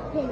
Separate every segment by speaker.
Speaker 1: Okay.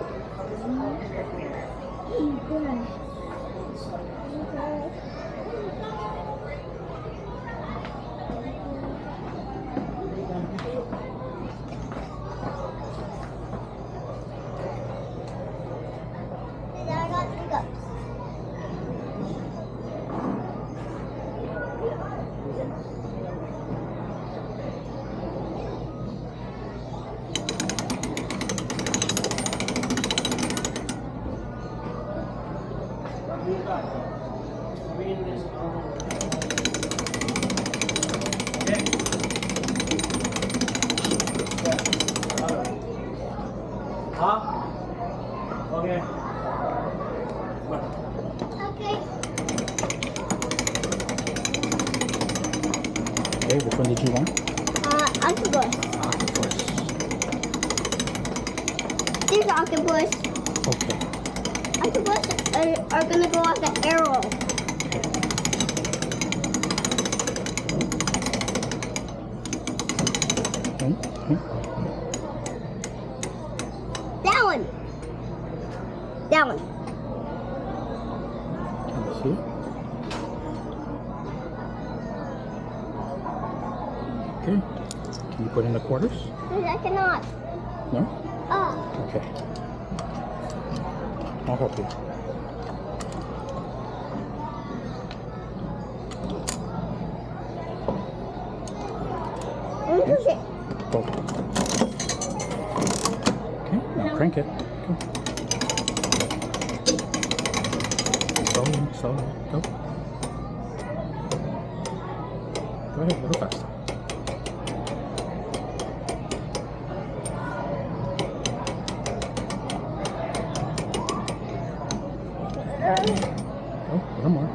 Speaker 1: Okay, which one did you want?
Speaker 2: Octopus.
Speaker 1: Octopus.
Speaker 2: These octopus.
Speaker 1: Okay.
Speaker 2: Octopus are gonna go off the arrow.
Speaker 1: Okay.
Speaker 2: That one. That one.
Speaker 1: Can you see? Okay. Can you put in the quarters?
Speaker 2: I cannot.
Speaker 1: No?
Speaker 2: Oh.
Speaker 1: Okay. I'll help you.
Speaker 2: Okay.
Speaker 1: Go. Okay, now crank it. Go. Slowly, slowly. Go. Go ahead, a little faster. Oh, a little more.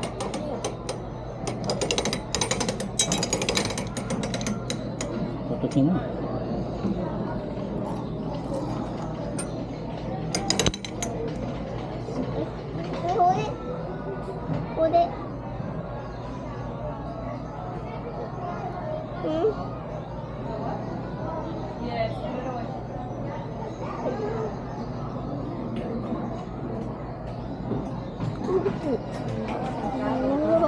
Speaker 1: What came out?
Speaker 2: Hold it. Hold it.
Speaker 3: Yes, put it away.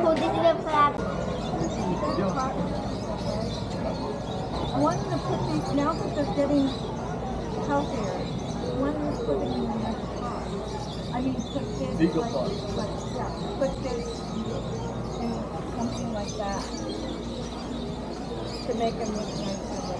Speaker 2: Oh, this is a flap.
Speaker 3: I want to put these, now that they're getting healthier, I want to put them in the next pot. I mean, put this put this in something like that to make them look nicer.